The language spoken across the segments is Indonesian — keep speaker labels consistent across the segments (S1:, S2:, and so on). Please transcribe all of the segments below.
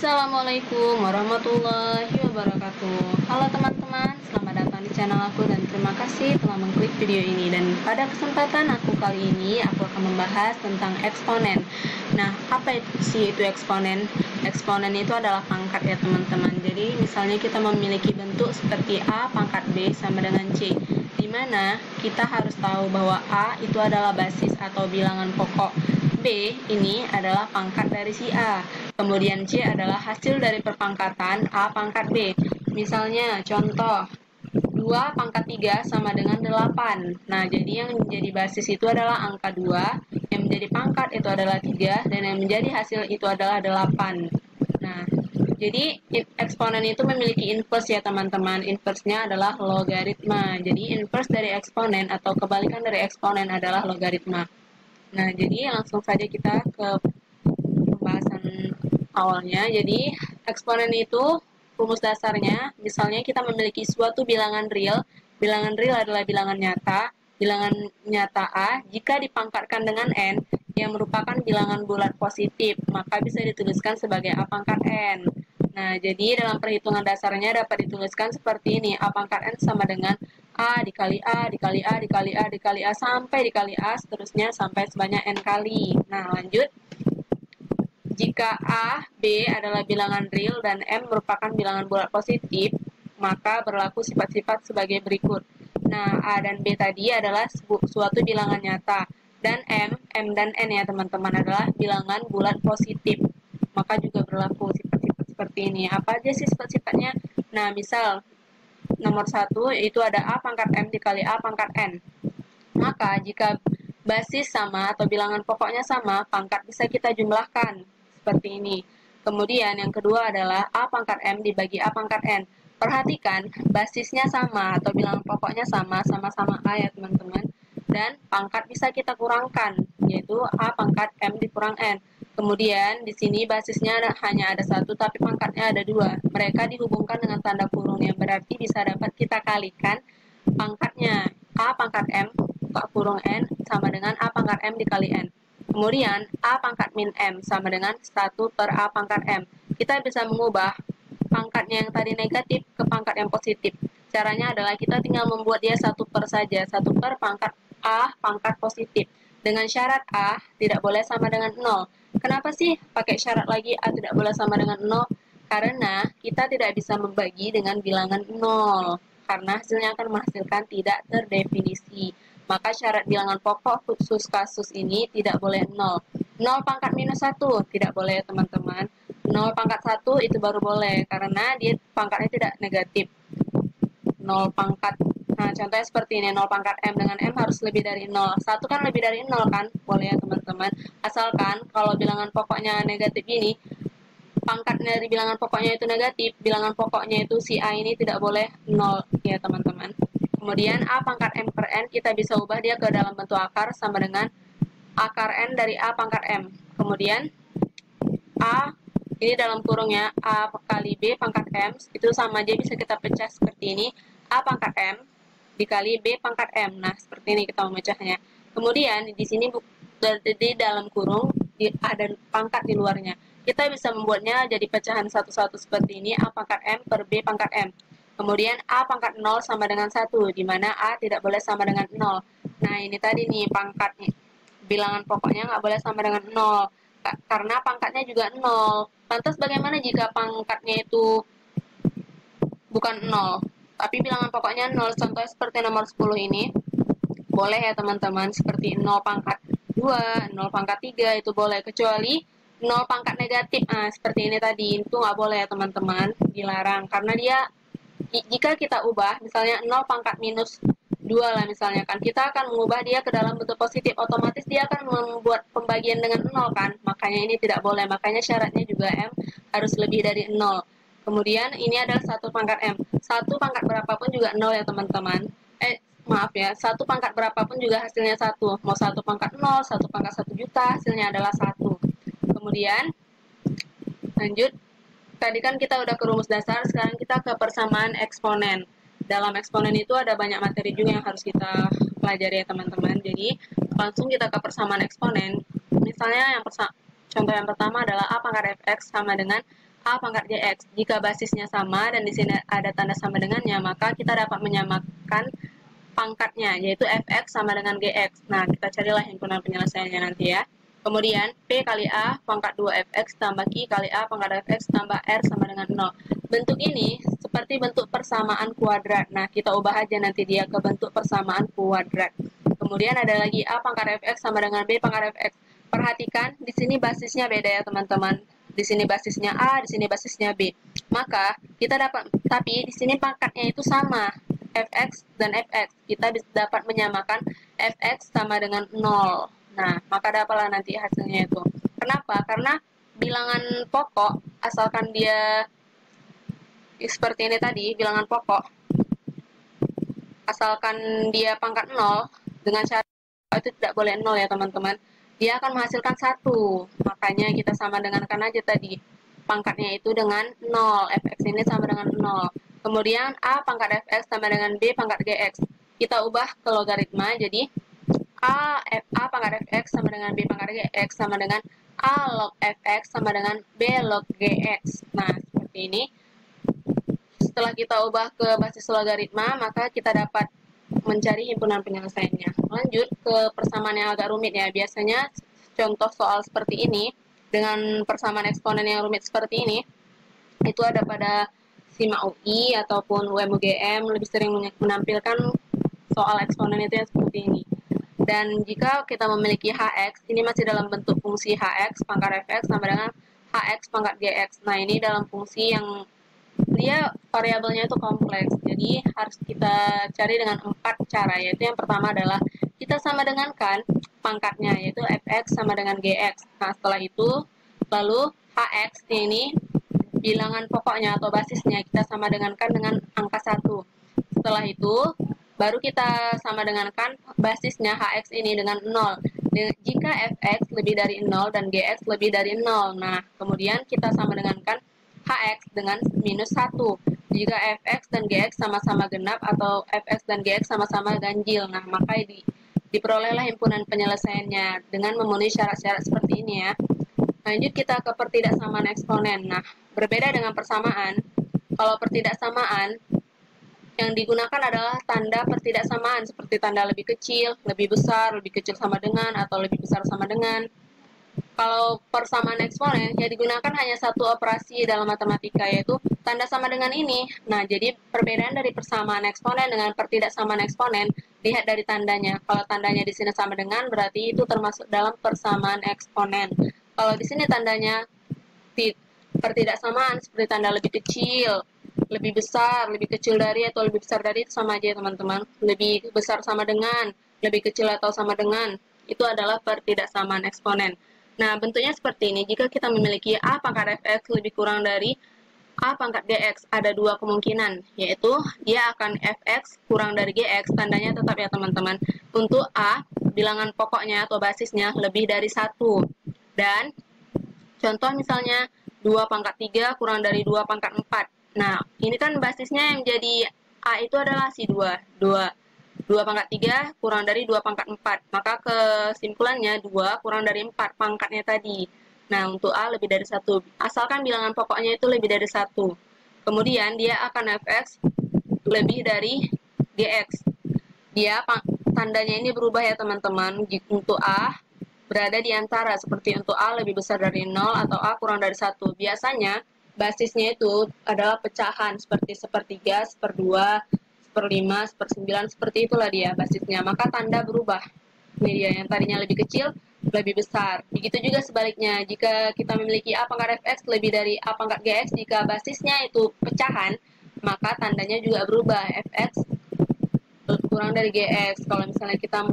S1: Assalamualaikum warahmatullahi wabarakatuh. Halo teman-teman, selamat datang di channel aku dan terima kasih telah mengklik video ini. Dan pada kesempatan aku kali ini, aku akan membahas tentang eksponen. Nah, apa itu eksponen? Eksponen itu adalah pangkat ya teman-teman. Jadi misalnya kita memiliki bentuk seperti A pangkat B sama dengan C, di mana kita harus tahu bahwa A itu adalah basis atau bilangan pokok, B ini adalah pangkat dari si A, kemudian C adalah hasil dari perpangkatan A pangkat B. Misalnya contoh 2 pangkat 3 sama dengan 8. Nah, jadi yang menjadi basis itu adalah angka 2, yang menjadi pangkat itu adalah 3, dan yang menjadi hasil itu adalah 8. Nah, jadi eksponen itu memiliki inverse ya teman-teman. Inverse-nya adalah logaritma. Jadi inverse dari eksponen atau kebalikan dari eksponen adalah logaritma. Nah, jadi langsung saja kita ke pembahasan awalnya. Jadi eksponen itu rumus dasarnya, misalnya kita memiliki suatu bilangan real. Bilangan real adalah bilangan nyata. Bilangan nyata A jika dipangkatkan dengan n yang merupakan bilangan bulat positif, maka bisa dituliskan sebagai A pangkat n. Nah, jadi dalam perhitungan dasarnya dapat dituliskan seperti ini. A pangkat n sama dengan A dikali A dikali A dikali A dikali A sampai dikali A, seterusnya sampai sebanyak n kali. Nah, lanjut. Jika A, B adalah bilangan real dan M merupakan bilangan bulat positif, maka berlaku sifat-sifat sebagai berikut. Nah, A dan B tadi adalah suatu bilangan nyata, dan M dan N ya teman-teman adalah bilangan bulat positif. Maka juga berlaku sifat-sifat seperti ini. Apa aja sih sifat-sifatnya? Nah, misal nomor 1 yaitu ada A pangkat M dikali A pangkat N. Maka jika basis sama atau bilangan pokoknya sama, pangkat bisa kita jumlahkan seperti ini. Kemudian yang kedua adalah A pangkat M dibagi A pangkat N. Perhatikan, basisnya sama atau bilangan pokoknya sama, sama-sama A ya teman-teman. Dan pangkat bisa kita kurangkan, yaitu A pangkat M dikurang N. Kemudian di sini basisnya hanya ada 1, tapi pangkatnya ada 2. Mereka dihubungkan dengan tanda kurung yang berarti bisa dapat kita kalikan pangkatnya. A pangkat M buka kurung N sama dengan A pangkat M dikali N. Kemudian A pangkat min M sama dengan 1 per A pangkat M. Kita bisa mengubah pangkatnya yang tadi negatif ke pangkat yang positif. Caranya adalah kita tinggal membuat dia 1 per saja, 1 per pangkat A pangkat positif. Dengan syarat A tidak boleh sama dengan 0. Kenapa sih pakai syarat lagi A tidak boleh sama dengan 0? Karena kita tidak bisa membagi dengan bilangan 0. Karena hasilnya akan menghasilkan tidak terdefinisi. Maka syarat bilangan pokok khusus kasus ini tidak boleh 0. 0 pangkat minus 1 tidak boleh teman-teman. 0 pangkat 1 itu baru boleh karena dia pangkatnya tidak negatif. 0 pangkat, nah contohnya seperti ini, 0 pangkat M dengan M harus lebih dari 0. 1 kan lebih dari 0 kan? Boleh ya teman-teman. Asalkan kalau bilangan pokoknya negatif ini, pangkat dari bilangan pokoknya itu negatif, bilangan pokoknya itu si A ini tidak boleh 0 ya teman-teman. Kemudian A pangkat M per N kita bisa ubah dia ke dalam bentuk akar sama dengan akar N dari A pangkat M. Kemudian A ini dalam kurungnya A kali B pangkat M itu sama aja bisa kita pecah seperti ini. A pangkat M dikali B pangkat M. Nah, seperti ini kita memecahnya. Kemudian di sini di dalam kurung ada pangkat di luarnya. Kita bisa membuatnya jadi pecahan satu-satu seperti ini. A pangkat M per B pangkat M. Kemudian A pangkat 0 sama dengan 1, di mana A tidak boleh sama dengan 0. Nah, ini tadi nih pangkatnya. Bilangan pokoknya nggak boleh sama dengan 0. Karena pangkatnya juga 0. Lantas bagaimana jika pangkatnya itu bukan 0, tapi bilangan pokoknya 0? Contohnya seperti nomor 10 ini. Boleh ya teman-teman, seperti 0 pangkat 2, 0 pangkat 3 itu boleh. Kecuali 0 pangkat negatif. Nah, seperti ini tadi. Itu nggak boleh ya teman-teman. Dilarang. Karena dia jika kita ubah, misalnya 0 pangkat minus 2 lah misalnya kan, kita akan mengubah dia ke dalam bentuk positif, otomatis dia akan membuat pembagian dengan 0 kan, makanya ini tidak boleh, makanya syaratnya juga M harus lebih dari 0. Kemudian ini adalah 1 pangkat M, 1 pangkat berapapun juga 0 ya teman-teman. Maaf ya, 1 pangkat berapapun juga hasilnya 1, mau 1 pangkat 0, 1 pangkat 1 juta, hasilnya adalah 1. Kemudian lanjut. Tadi kan kita udah ke rumus dasar, sekarang kita ke persamaan eksponen. Dalam eksponen itu ada banyak materi juga yang harus kita pelajari ya teman-teman. Jadi langsung kita ke persamaan eksponen. Misalnya contoh yang pertama adalah A pangkat fx sama dengan A pangkat GX. Jika basisnya sama dan di sini ada tanda sama dengannya, maka kita dapat menyamakan pangkatnya, yaitu fx sama dengan gx. Nah, kita carilah himpunan penyelesaiannya nanti ya. Kemudian, P kali A pangkat 2fx tambah Q kali A pangkat fx tambah R sama dengan 0. Bentuk ini seperti bentuk persamaan kuadrat. Nah, kita ubah aja nanti dia ke bentuk persamaan kuadrat. Kemudian ada lagi A pangkat fx sama dengan B pangkat fx. Perhatikan, di sini basisnya beda ya teman-teman. Di sini basisnya A, di sini basisnya B. Maka, kita dapat, tapi di sini pangkatnya itu sama. Fx dan fx, kita dapat menyamakan fx sama dengan 0. Nah, maka dapatlah nanti hasilnya itu. Kenapa? Karena bilangan pokok, asalkan dia seperti ini tadi, bilangan pokok, asalkan dia pangkat 0, dengan syarat itu tidak boleh 0 ya teman-teman, dia akan menghasilkan 1. Makanya kita sama dengankan aja tadi, pangkatnya itu dengan 0, fx ini sama dengan 0. Kemudian A pangkat fx sama dengan B pangkat gx. Kita ubah ke logaritma, jadi A pangkat fx sama dengan B pangkat gx sama dengan A log fx sama dengan B log gx. Nah, seperti ini. Setelah kita ubah ke basis logaritma, maka kita dapat mencari himpunan penyelesaiannya. Lanjut ke persamaan yang agak rumit ya. Biasanya contoh soal seperti ini, dengan persamaan eksponen yang rumit seperti ini, itu ada pada SIMA UI ataupun UMUGM lebih sering menampilkan soal eksponen itu yang seperti ini. Dan jika kita memiliki Hx, ini masih dalam bentuk fungsi Hx pangkat fx sama dengan Hx pangkat gx. Nah, ini dalam fungsi yang dia variabelnya itu kompleks. Jadi harus kita cari dengan 4 cara, yaitu yang pertama adalah kita sama dengankan pangkatnya, yaitu fx sama dengan gx. Nah, setelah itu lalu Hx ini bilangan pokoknya atau basisnya kita sama dengankan dengan angka 1. Setelah itu, baru kita sama dengankan basisnya Hx ini dengan 0. Jika Fx lebih dari 0 dan Gx lebih dari 0, nah kemudian kita sama dengankan Hx dengan minus 1. Jika Fx dan Gx sama-sama genap atau Fx dan Gx sama-sama ganjil, nah maka diperolehlah himpunan penyelesaiannya dengan memenuhi syarat-syarat seperti ini ya. Lanjut kita ke pertidaksamaan eksponen. Nah, berbeda dengan persamaan, kalau pertidaksamaan yang digunakan adalah tanda pertidaksamaan seperti tanda lebih kecil, lebih besar, lebih kecil sama dengan, atau lebih besar sama dengan. Kalau persamaan eksponen, yang digunakan hanya satu operasi dalam matematika, yaitu tanda sama dengan ini. Nah, jadi perbedaan dari persamaan eksponen dengan pertidaksamaan eksponen, lihat dari tandanya. Kalau tandanya di sini sama dengan, berarti itu termasuk dalam persamaan eksponen. Kalau di sini tandanya pertidaksamaan seperti tanda lebih kecil, lebih besar, lebih kecil dari atau lebih besar dari, itu sama aja teman-teman. Lebih besar sama dengan, lebih kecil atau sama dengan, itu adalah pertidaksamaan eksponen. Nah, bentuknya seperti ini. Jika kita memiliki A pangkat fx lebih kurang dari A pangkat gx, ada dua kemungkinan, yaitu dia akan fx kurang dari gx, tandanya tetap ya teman-teman. Untuk A, bilangan pokoknya atau basisnya lebih dari 1. Dan contoh misalnya 2 pangkat 3 kurang dari 2 pangkat 4. Nah, ini kan basisnya yang jadi A itu adalah si 2. 2 pangkat 3 kurang dari 2 pangkat 4. Maka kesimpulannya 2 kurang dari 4 pangkatnya tadi. Nah, untuk A lebih dari 1. Asalkan bilangan pokoknya itu lebih dari 1. Kemudian dia akan fx lebih dari gx. Dia tandanya ini berubah ya teman-teman. Untuk A berada di antara, seperti untuk A lebih besar dari 0 atau A kurang dari 1. Biasanya basisnya itu adalah pecahan seperti sepertiga, seperdua, seperlima, sepersembilan, seperti itulah dia basisnya. Maka tanda berubah. Ini dia yang tadinya lebih kecil, lebih besar. Begitu juga sebaliknya, jika kita memiliki A pangkat fx lebih dari A pangkat gx, jika basisnya itu pecahan, maka tandanya juga berubah, fx kurang dari gx. Kalau misalnya kita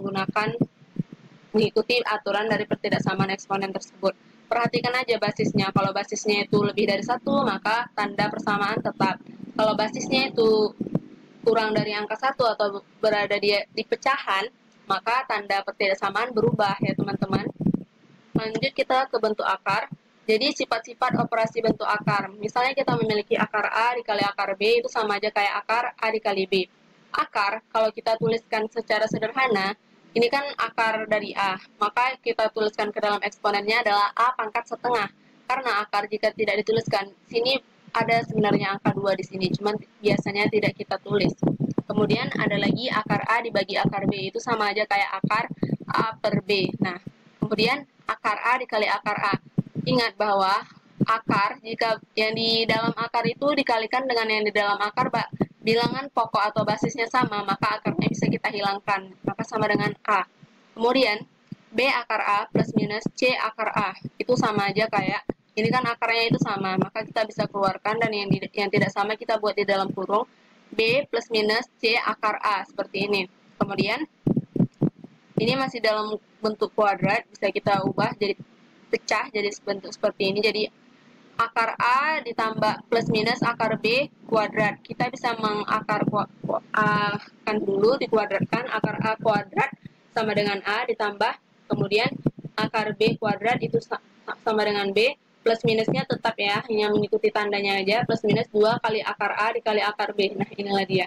S1: mengikuti aturan dari pertidaksamaan eksponen tersebut. Perhatikan aja basisnya. Kalau basisnya itu lebih dari 1, maka tanda persamaan tetap. Kalau basisnya itu kurang dari angka 1 atau berada di pecahan, maka tanda pertidaksamaan berubah ya teman-teman. Lanjut kita ke bentuk akar. Jadi sifat-sifat operasi bentuk akar. Misalnya kita memiliki akar A dikali akar B, itu sama aja kayak akar A dikali B. Akar, kalau kita tuliskan secara sederhana, ini kan akar dari A, maka kita tuliskan ke dalam eksponennya adalah A pangkat setengah. Karena akar jika tidak dituliskan, sini ada sebenarnya angka 2 di sini, cuman biasanya tidak kita tulis. Kemudian ada lagi akar A dibagi akar B, itu sama aja kayak akar A per B. Nah, kemudian akar A dikali akar A. Ingat bahwa akar, jika yang di dalam akar itu dikalikan dengan yang di dalam akar, bilangan pokok atau basisnya sama, maka akarnya bisa kita hilangkan, maka sama dengan A. Kemudian, B akar A plus minus C akar A, itu sama aja kayak, ini kan akarnya itu sama, maka kita bisa keluarkan, dan yang tidak sama kita buat di dalam kurung, B plus minus C akar A, seperti ini. Kemudian, ini masih dalam bentuk kuadrat, bisa kita ubah jadi pecah, jadi bentuk seperti ini, jadi akar A ditambah plus minus akar B kuadrat. Kita bisa mengakar kan dulu dikuadratkan, akar A kuadrat sama dengan A ditambah kemudian akar B kuadrat itu sama dengan B, plus minusnya tetap ya, hanya mengikuti tandanya aja, plus minus 2 kali akar A dikali akar B. Nah, inilah dia.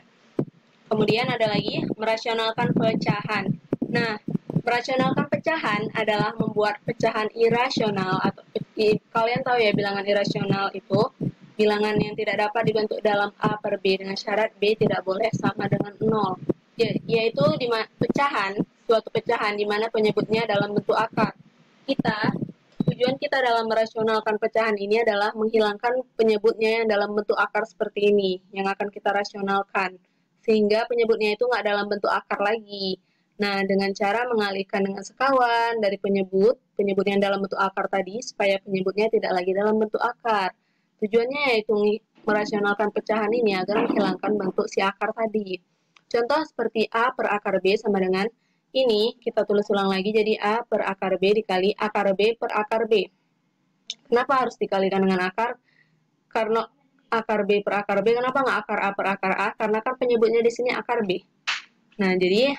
S1: Kemudian ada lagi merasionalkan pecahan. Nah, merasionalkan pecahan adalah membuat pecahan irasional, atau kalian tahu ya bilangan irasional itu bilangan yang tidak dapat dibentuk dalam A per B dengan syarat B tidak boleh sama dengan 0. Yaitu pecahan, suatu pecahan di mana penyebutnya dalam bentuk akar. Tujuan kita dalam merasionalkan pecahan ini adalah menghilangkan penyebutnya yang dalam bentuk akar seperti ini, yang akan kita rasionalkan. Sehingga penyebutnya itu nggak dalam bentuk akar lagi. Nah, dengan cara mengalihkan dengan sekawan dari penyebut yang dalam bentuk akar tadi, supaya penyebutnya tidak lagi dalam bentuk akar. Tujuannya yaitu merasionalkan pecahan ini agar menghilangkan bentuk si akar tadi. Contoh seperti A per akar B sama dengan ini, kita tulis ulang lagi jadi A per akar B dikali akar B per akar B. Kenapa harus dikalikan dengan akar? Karena akar B per akar B, kenapa nggak akar A per akar A? Karena kan penyebutnya di sini akar B. Nah, jadi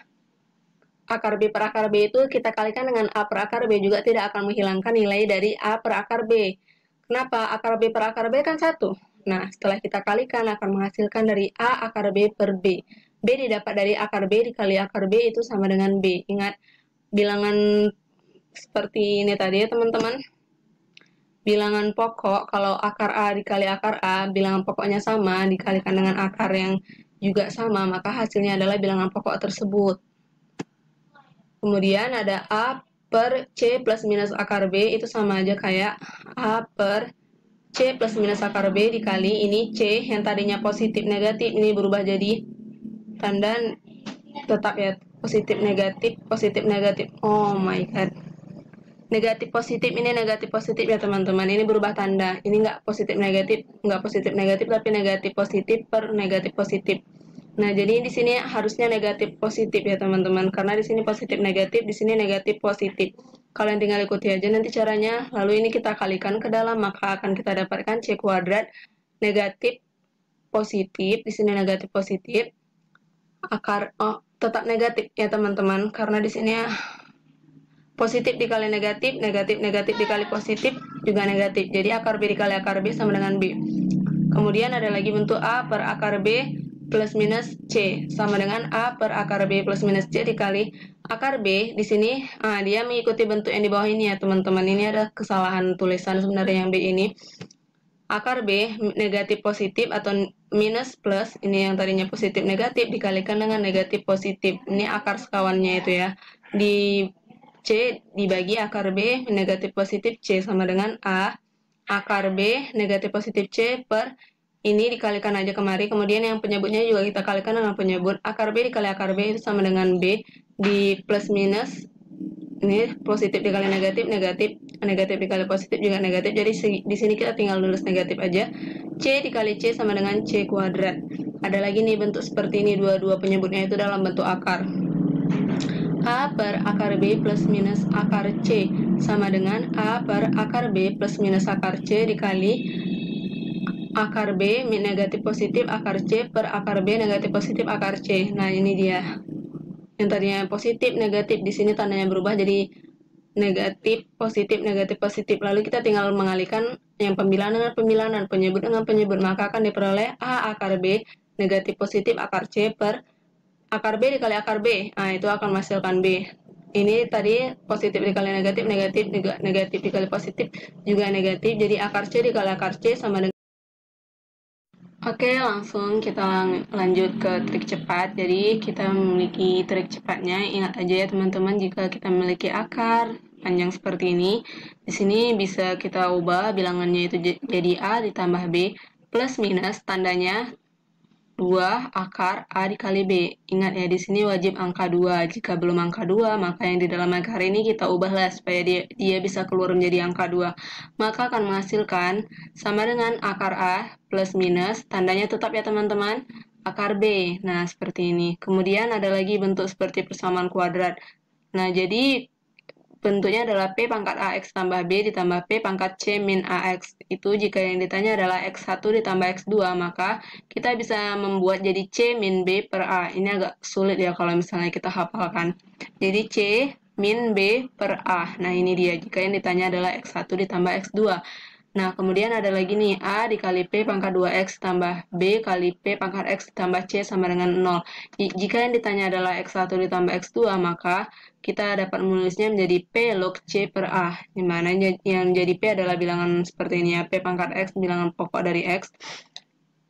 S1: akar B per akar B itu kita kalikan dengan A per akar B juga tidak akan menghilangkan nilai dari A per akar B. Kenapa? Akar B per akar B kan 1. Nah, setelah kita kalikan akan menghasilkan dari A akar B per B. B didapat dari akar B dikali akar B itu sama dengan B. Ingat, bilangan seperti ini tadi ya teman-teman. Bilangan pokok, kalau akar A dikali akar A, bilangan pokoknya sama, dikalikan dengan akar yang juga sama, maka hasilnya adalah bilangan pokok tersebut. Kemudian ada A per C plus minus akar B, itu sama aja kayak A per C plus minus akar B dikali ini C yang tadinya positif negatif, ini berubah jadi tanda tetap ya, positif negatif. Oh my god, negatif positif, ini negatif positif ya teman-teman, ini berubah tanda, ini nggak positif negatif tapi negatif positif per negatif positif. Nah, jadi di sini harusnya negatif positif ya teman-teman, karena di sini positif negatif, di sini negatif positif. Kalian tinggal ikuti aja nanti caranya. Lalu ini kita kalikan ke dalam, maka akan kita dapatkan C kuadrat negatif positif, di sini negatif positif, akar tetap negatif ya teman-teman, karena di sini positif dikali negatif dikali positif juga negatif. Jadi akar B dikali akar B sama dengan B. Kemudian ada lagi bentuk A per akar B plus minus C sama dengan A per akar B plus minus C dikali akar B. Di sini dia mengikuti bentuk yang di bawah ini ya teman-teman. Ini ada kesalahan tulisan sebenarnya yang B ini. Akar B negatif positif atau minus plus, ini yang tadinya positif negatif dikalikan dengan negatif positif. Ini akar sekawannya itu ya. Di C dibagi akar B negatif positif C sama dengan A akar B negatif positif C per ini dikalikan aja kemari, kemudian yang penyebutnya juga kita kalikan dengan penyebut. Akar B dikali akar B itu sama dengan B di plus minus, ini positif dikali negatif dikali positif juga negatif. Jadi di sini kita tinggal nulis negatif aja. C dikali C sama dengan C kuadrat. Ada lagi nih bentuk seperti ini, dua-dua penyebutnya itu dalam bentuk akar. A per akar B plus minus akar C sama dengan A per akar B plus minus akar C dikali akar B negatif positif akar C per akar B negatif positif akar C. Nah, ini dia. Yang tadinya positif negatif, di sini tandanya berubah jadi negatif positif. Lalu kita tinggal mengalihkan yang pembilangan dengan pembilangan, penyebut dengan penyebut, maka akan diperoleh A akar B negatif positif akar C per akar B dikali akar B. Nah, itu akan menghasilkan B. Ini tadi positif dikali negatif, negatif juga negatif dikali positif juga negatif. Jadi akar C dikali akar C sama dengan. Oke, langsung kita lanjut ke trik cepat. Jadi kita memiliki trik cepatnya. Ingat aja ya teman-teman, jika kita memiliki akar panjang seperti ini, di sini bisa kita ubah bilangannya itu jadi A ditambah B plus minus tandanya 2 akar A dikali B. Ingat ya, di sini wajib angka 2. Jika belum angka 2, maka yang di dalam akar ini kita ubahlah supaya dia bisa keluar menjadi angka 2. Maka akan menghasilkan sama dengan akar A plus minus, tandanya tetap ya teman-teman, akar B. Nah, seperti ini. Kemudian ada lagi bentuk seperti persamaan kuadrat. Nah, jadi bentuknya adalah P pangkat AX tambah B ditambah P pangkat C min AX. Itu jika yang ditanya adalah X1 ditambah X2, maka kita bisa membuat jadi C min B per A. Ini agak sulit ya kalau misalnya kita hafalkan. Jadi C min B per A. Nah, ini dia jika yang ditanya adalah X1 ditambah X2. Nah, kemudian ada lagi nih, A dikali P pangkat 2X tambah B kali P pangkat X tambah C sama dengan 0. Jika yang ditanya adalah X1 ditambah X2, maka kita dapat menulisnya menjadi P log C per A, di mana yang jadi P adalah bilangan seperti ini ya, P pangkat X, bilangan pokok dari X.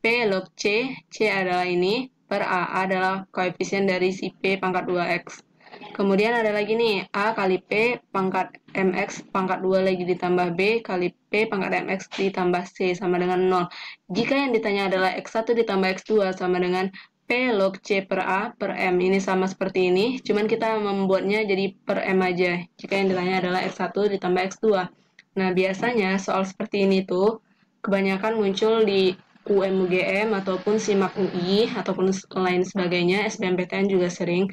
S1: P log C, C adalah ini, per A adalah koefisien dari si P pangkat 2X. Kemudian ada lagi nih, A kali P pangkat MX pangkat 2 lagi ditambah B kali P pangkat MX ditambah C sama dengan 0. Jika yang ditanya adalah X1 ditambah X2 sama dengan P log C per A per M. Ini sama seperti ini, cuman kita membuatnya jadi per M aja. Jika yang ditanya adalah X1 ditambah X2. Nah, biasanya soal seperti ini tuh kebanyakan muncul di UM-UGM ataupun SIMAK UI ataupun lain sebagainya, SBMPTN juga sering.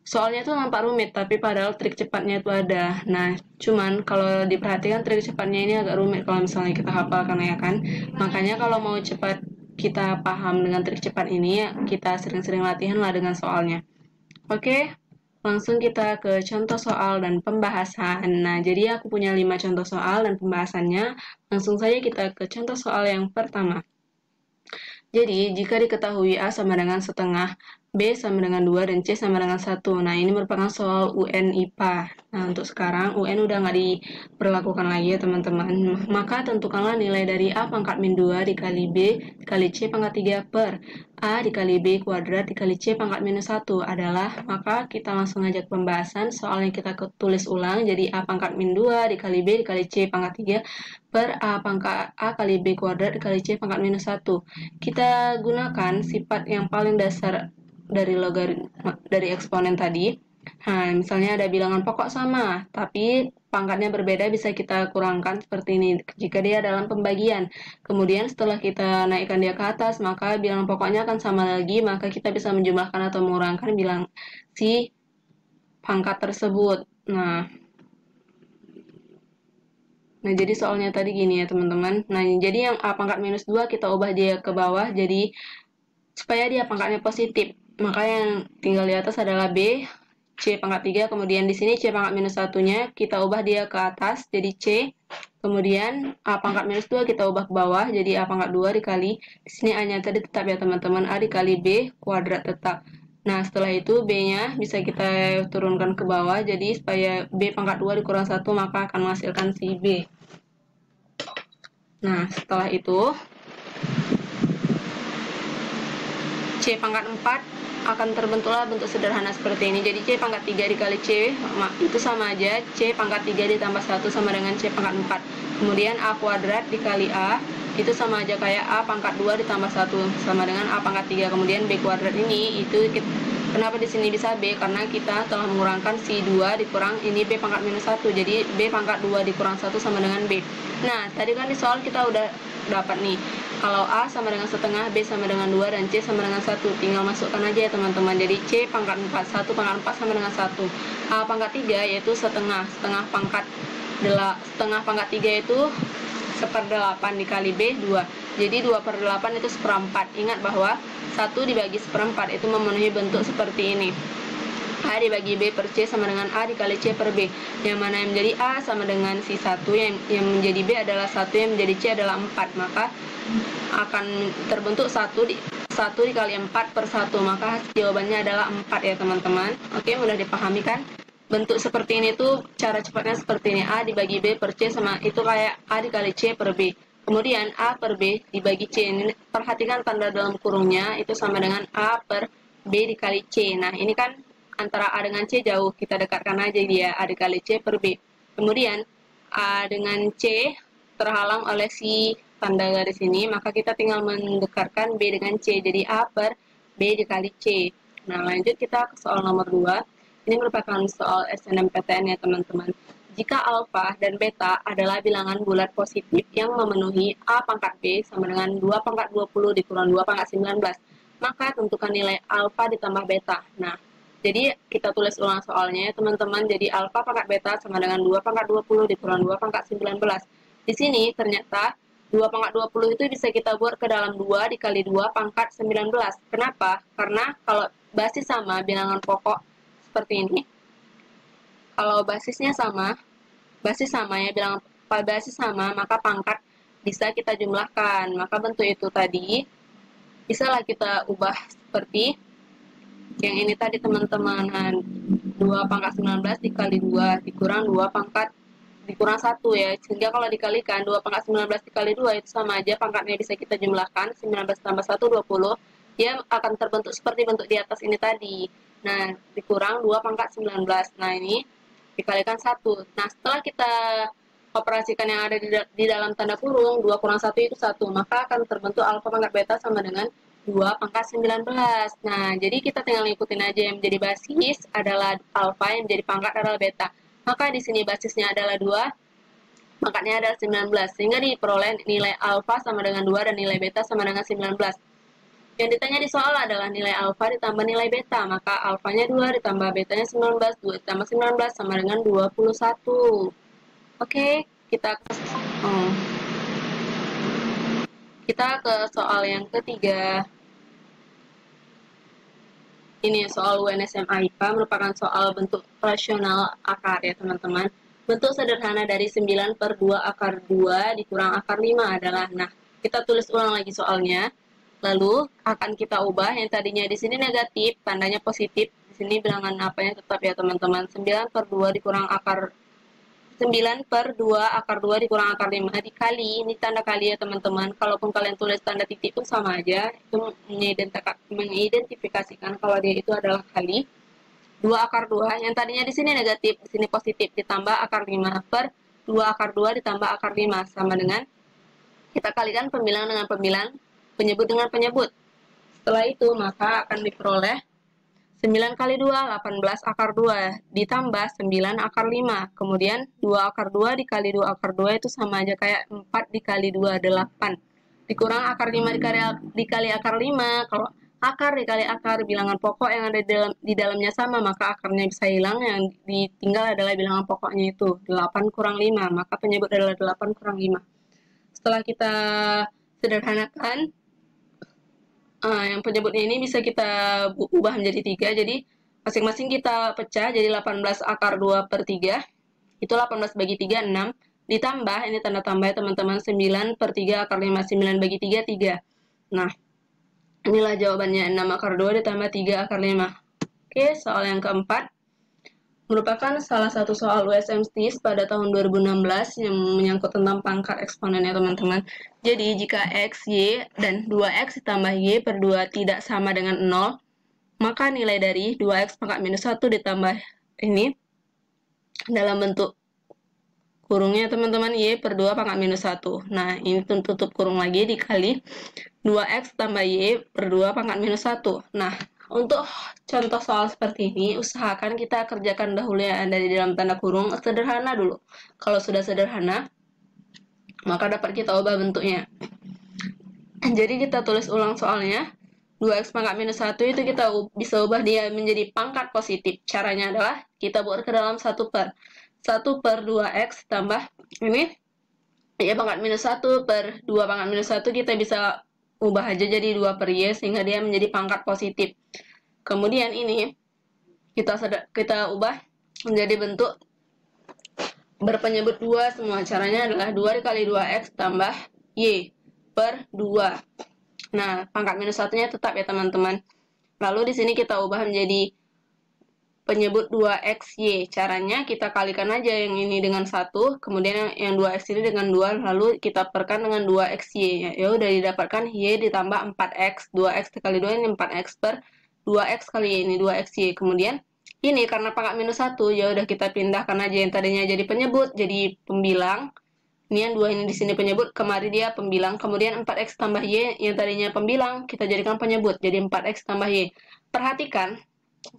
S1: Soalnya tuh nampak rumit, tapi padahal trik cepatnya itu ada. Nah, cuman kalau diperhatikan trik cepatnya ini agak rumit kalau misalnya kita hafalkan ya kan. Makanya kalau mau cepat kita paham dengan trik cepat ini, kita sering-sering latihan lah dengan soalnya. Oke, langsung kita ke contoh soal dan pembahasan. Nah, jadi aku punya 5 contoh soal dan pembahasannya. Langsung saja kita ke contoh soal yang pertama. Jadi, jika diketahui A sama dengan setengah, B sama dengan 2, dan C sama dengan 1. Nah, ini merupakan soal UN IPA. Nah, untuk sekarang UN udah nggak diperlakukan lagi ya teman-teman. Maka tentukanlah nilai dari A pangkat min 2 dikali B dikali C pangkat 3 per A dikali B kuadrat dikali C pangkat minus 1 adalah, maka kita langsung aja ke pembahasan. Soal yang kita tulis ulang, jadi A pangkat min 2 dikali B dikali C pangkat 3 per A pangkat A kali B kuadrat dikali C pangkat minus 1. Kita gunakan sifat yang paling dasar dari eksponen tadi. Nah, misalnya ada bilangan pokok sama, tapi pangkatnya berbeda, bisa kita kurangkan seperti ini jika dia dalam pembagian. Kemudian setelah kita naikkan dia ke atas, maka bilangan pokoknya akan sama lagi, maka kita bisa menjumlahkan atau mengurangkan bilang si pangkat tersebut. Nah, jadi soalnya tadi gini ya teman-teman. Nah, jadi yang A pangkat minus 2 kita ubah dia ke bawah, jadi supaya dia pangkatnya positif. Maka yang tinggal di atas adalah B, C pangkat 3, kemudian di sini C pangkat minus 1-nya, kita ubah dia ke atas, jadi C. Kemudian A pangkat minus 2 kita ubah ke bawah, jadi A pangkat 2 dikali, di sini A-nya tadi tetap ya teman-teman, A dikali B kuadrat tetap. Nah, setelah itu B-nya bisa kita turunkan ke bawah, jadi supaya B pangkat 2 dikurang 1, maka akan menghasilkan si B. Nah, setelah itu C pangkat 4 akan terbentuklah bentuk sederhana seperti ini. Jadi C pangkat 3 dikali C itu sama aja C pangkat 3 ditambah 1 sama dengan C pangkat 4. Kemudian A kuadrat dikali A itu sama aja kayak A pangkat 2 ditambah 1 sama dengan A pangkat 3. Kemudian B kuadrat ini itu kenapa di sini bisa B? Karena kita telah mengurangkan si 2 dikurang ini B pangkat minus 1. Jadi B pangkat 2 dikurang 1 sama dengan B. Nah, tadi kan di soal kita udah dapat nih, kalau A sama dengan setengah, B sama dengan 2, dan C sama dengan 1. Tinggal masukkan aja ya teman-teman. Jadi C pangkat 4, 1 pangkat 4 sama dengan 1. A pangkat 3 yaitu setengah pangkat 3 itu 1/8 dikali B 2. Jadi 2/8 itu 1/4. Ingat bahwa 1 dibagi 1/4 itu memenuhi bentuk seperti ini. A dibagi B per C sama dengan A dikali C per B. Yang mana yang menjadi A sama dengan si 1, yang menjadi B adalah 1, yang menjadi C adalah 4. Maka akan terbentuk 1 dikali 4 per 1. Maka jawabannya adalah 4 ya teman-teman. Oke, mudah dipahami kan? bentuk seperti ini tuh cara cepatnya seperti ini. A dibagi B per C sama itu kayak A dikali C per B. Kemudian A per B dibagi C. Ini, perhatikan tanda dalam kurungnya itu sama dengan A per B dikali C. Nah, ini kan antara A dengan C jauh. Kita dekatkan aja dia A dikali C per B. Kemudian A dengan C terhalang oleh si tanda garis ini, maka kita tinggal mendekatkan B dengan C. Jadi A per B dikali C. Nah, lanjut kita ke soal nomor 2. Ini merupakan soal SNMPTN ya teman-teman. Jika alfa dan beta adalah bilangan bulat positif yang memenuhi A pangkat B sama dengan 2 pangkat 20 dikurang 2 pangkat 19, maka tentukan nilai alfa ditambah beta. Nah, jadi kita tulis ulang soalnya ya teman-teman. Jadi alfa pangkat beta sama dengan 2 pangkat 20 dikurang 2 pangkat 19. Di sini ternyata 2 pangkat 20 itu bisa kita buat ke dalam 2 dikali 2 pangkat 19. Kenapa? Karena kalau basis sama bilangan pokok seperti ini. Kalau basis sama ya, bilangan basis sama, maka pangkat bisa kita jumlahkan. Maka bentuk itu tadi bisalah kita ubah seperti yang ini tadi teman-teman. 2 pangkat 19 dikali 2 dikurang 2 pangkat dikurang 1 ya. Sehingga kalau dikalikan 2 pangkat 19 dikali 2 itu sama aja, pangkatnya bisa kita jumlahkan. 19 tambah 1 20. Dia akan terbentuk seperti bentuk di atas ini tadi. Nah, dikurang 2 pangkat 19. Nah, ini dikalikan 1. Nah, setelah kita operasikan yang ada di dalam tanda kurung, 2 kurang 1 itu 1. Maka akan terbentuk alfa pangkat beta sama dengan 2 pangkat 19. Nah, jadi kita tinggal ngikutin aja, yang menjadi basis adalah alfa, yang menjadi pangkat adalah beta. Maka di sini basisnya adalah 2, pangkatnya adalah 19. Sehingga diperoleh nilai alfa sama dengan 2 dan nilai beta sama dengan 19. Yang ditanya di soal adalah nilai alfa ditambah nilai beta, maka alfanya 2 ditambah betanya 19, 2 ditambah 19 sama dengan 21. Oke, kita ke soal yang ketiga. Ini soal UNSMA IPA, merupakan soal bentuk rasional akar ya teman-teman. Bentuk sederhana dari 9 per 2 akar 2 dikurang akar 5 adalah, nah kita tulis ulang lagi soalnya. Lalu akan kita ubah yang tadinya di sini negatif, tandanya positif. Di sini bilangan apanya tetap ya teman-teman. 9 per 2 dikurang akar 9 per 2 akar 2 dikurang akar 5 dikali, ini tanda kali ya teman-teman. Kalaupun kalian tulis tanda titik pun sama aja. Itu mengidentifikasikan kalau dia itu adalah kali 2 akar 2. Yang tadinya di sini negatif, di sini positif, ditambah akar 5 per 2 akar 2 ditambah akar 5 sama dengan, kita kalikan pembilang dengan pembilang, penyebut dengan penyebut. Setelah itu maka akan diperoleh 9 kali 2, 18 akar 2, ditambah 9 akar 5. Kemudian 2 akar 2 dikali 2 akar 2 itu sama aja kayak 4 dikali 2, 8. Dikurang akar 5 dikali akar 5. Kalau akar dikali akar, bilangan pokok yang ada di dalamnya sama, maka akarnya bisa hilang. Yang ditinggal adalah bilangan pokoknya itu, 8 kurang 5. Maka penyebut adalah 8 kurang 5. Setelah kita sederhanakan, yang penyebutnya ini bisa kita ubah menjadi 3. Jadi masing-masing kita pecah jadi 18 akar 2 per 3. Itu 18 bagi 3, 6. Ditambah, ini tanda tambah ya teman-teman, 9 per 3 akar 5. 9 bagi 3, 3. Nah, inilah jawabannya, 6 akar 2 ditambah 3 akar 5. Oke, soal yang keempat merupakan salah satu soal USMSTIS pada tahun 2016 yang menyangkut tentang pangkat eksponen ya teman-teman. Jadi jika X, Y, dan 2X ditambah Y per 2 tidak sama dengan 0, maka nilai dari 2X pangkat minus 1 ditambah ini dalam bentuk kurungnya teman-teman, Y per 2 pangkat minus 1. Nah, ini tutup kurung lagi dikali 2X tambah Y per 2 pangkat minus 1. Nah, untuk contoh soal seperti ini, usahakan kita kerjakan dahulu yang ada di dalam tanda kurung, sederhana dulu. Kalau sudah sederhana, maka dapat kita ubah bentuknya. Jadi kita tulis ulang soalnya, 2X pangkat minus 1 itu kita bisa ubah dia menjadi pangkat positif. Caranya adalah kita buat ke dalam 1 per 2X tambah ini, ya pangkat minus 1 per 2 pangkat minus 1 kita bisa ubah aja jadi 2 per Y sehingga dia menjadi pangkat positif. Kemudian ini kita ubah menjadi bentuk berpenyebut 2 semua. Caranya adalah 2 dikali 2X tambah Y per 2. Nah, pangkat minus 1-nya tetap ya teman-teman. Lalu di sini kita ubah menjadi penyebut 2xy. Caranya kita kalikan aja yang ini dengan 1, kemudian yang 2x ini dengan 2, lalu kita perkan dengan 2xy. Ya udah didapatkan y ditambah 4x. 2x dikali 2 ini 4x per 2x kali ini 2xy. Kemudian ini karena pangkat minus 1, ya udah kita pindahkan aja yang tadinya jadi penyebut jadi pembilang. Ini yang 2 ini di sini penyebut, kemari dia pembilang. Kemudian 4x tambah y yang tadinya pembilang kita jadikan penyebut jadi 4x tambah y. Perhatikan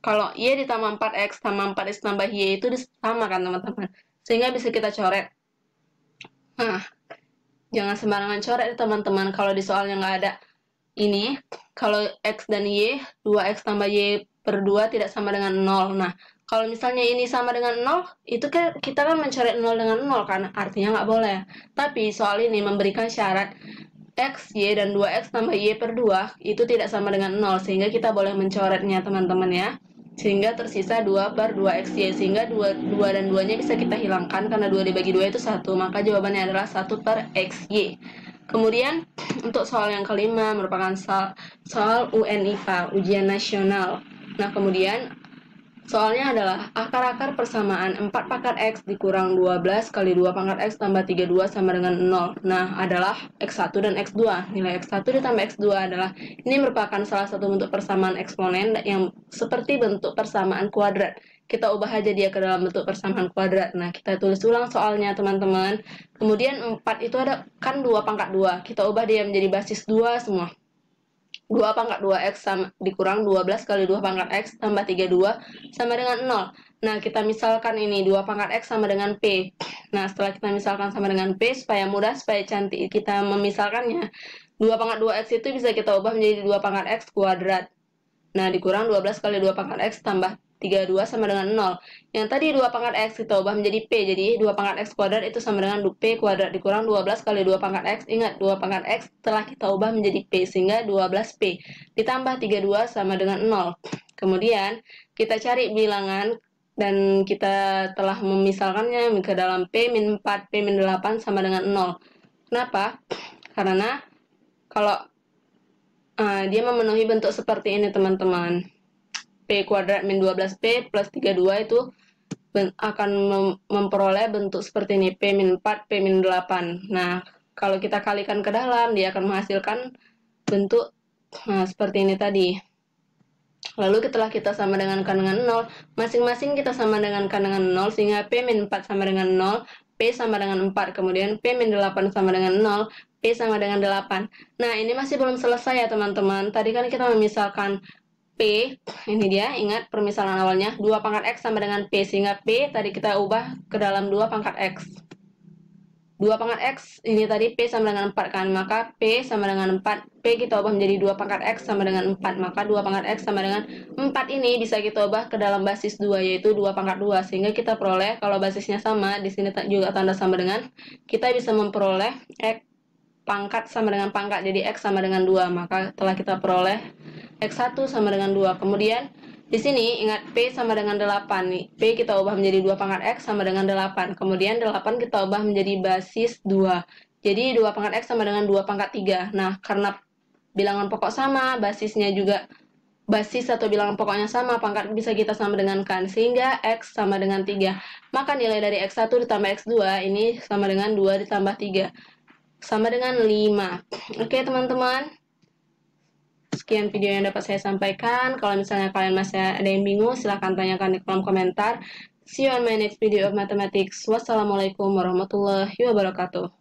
S1: kalau y ditambah 4x sama 4x tambah y itu sama kan teman-teman, sehingga bisa kita coret. Nah, jangan sembarangan coret teman-teman. Kalau di soalnya nggak ada ini, kalau x dan y, 2x tambah y per 2 tidak sama dengan 0. Nah, kalau misalnya ini sama dengan 0, itu kan kita kan mencoret 0 dengan 0 kan, artinya nggak boleh. Tapi soal ini memberikan syarat x, y, dan 2x tambah y per 2 itu tidak sama dengan 0, sehingga kita boleh mencoretnya teman-teman ya. Sehingga tersisa 2 per 2xy, sehingga 2 dan 2 nya bisa kita hilangkan, karena 2 dibagi 2 itu 1, maka jawabannya adalah 1 per xy. Kemudian untuk soal yang kelima merupakan soal UNIFA, ujian nasional. Nah, kemudian soalnya adalah akar-akar persamaan 4 pangkat x dikurang 12 kali 2 pangkat x tambah 32 sama dengan 0. Nah, adalah x1 dan x2. Nilai x1 ditambah x2 adalah, ini merupakan salah satu bentuk persamaan eksponen yang seperti bentuk persamaan kuadrat. Kita ubah aja dia ke dalam bentuk persamaan kuadrat. Nah, kita tulis ulang soalnya teman-teman. Kemudian 4 itu ada kan 2 pangkat 2. Kita ubah dia menjadi basis 2 semua. 2 pangkat 2x sama, dikurang 12 kali 2 pangkat x tambah 32 sama dengan 0. Nah, kita misalkan ini 2 pangkat x sama dengan p. Nah, setelah kita misalkan sama dengan p, supaya mudah, supaya cantik kita memisalkannya, 2 pangkat 2x itu bisa kita ubah menjadi 2 pangkat x kuadrat. Nah, dikurang 12 kali 2 pangkat x tambah 32 sama dengan 0. Yang tadi 2 pangkat x kita ubah menjadi p. Jadi 2 pangkat x kuadrat itu sama dengan p kuadrat dikurang 12 kali 2 pangkat x. Ingat, 2 pangkat x telah kita ubah menjadi p, sehingga 12p. Ditambah 32 sama dengan 0. Kemudian kita cari bilangan dan kita telah memisalkannya ke dalam p-4, p-8 sama dengan 0. Kenapa? Karena kalau dia memenuhi bentuk seperti ini teman-teman. P kuadrat min 12P plus 32 itu akan memperoleh bentuk seperti ini, P min 4, P min 8. Nah, kalau kita kalikan ke dalam, dia akan menghasilkan bentuk seperti ini tadi. Lalu setelah kita sama dengan kan dengan 0, masing-masing kita sama dengan kan dengan 0, sehingga P min 4 sama dengan 0, P sama dengan 4, kemudian P min 8 sama dengan 0, P sama dengan 8. Nah, ini masih belum selesai ya teman-teman. Tadi kan kita memisalkan P, ini dia, ingat permisalan awalnya, 2 pangkat X sama dengan P, sehingga P tadi kita ubah ke dalam 2 pangkat X. 2 pangkat X, ini tadi P sama dengan 4 kan, maka P sama dengan 4, P kita ubah menjadi 2 pangkat X sama dengan 4, maka 2 pangkat X sama dengan 4 ini bisa kita ubah ke dalam basis 2, yaitu 2 pangkat 2, sehingga kita peroleh, kalau basisnya sama, di sini juga tanda sama dengan, kita bisa memperoleh X pangkat sama dengan pangkat, jadi X sama dengan 2, maka telah kita peroleh X1 sama dengan 2. Kemudian di sini ingat P sama dengan 8 nih. P kita ubah menjadi 2 pangkat X sama dengan 8. Kemudian 8 kita ubah menjadi basis 2. Jadi 2 pangkat X sama dengan 2 pangkat 3. Nah, karena bilangan pokok sama, basisnya juga basis atau bilangan pokoknya sama, pangkat bisa kita sama dengan kan, sehingga X sama dengan 3. Maka nilai dari X1 ditambah X2 ini sama dengan 2 ditambah 3. Sama dengan 5. Oke teman-teman, sekian video yang dapat saya sampaikan. Kalau misalnya kalian masih ada yang bingung, silahkan tanyakan di kolom komentar. See you on my next video of mathematics. Wassalamualaikum warahmatullahi wabarakatuh.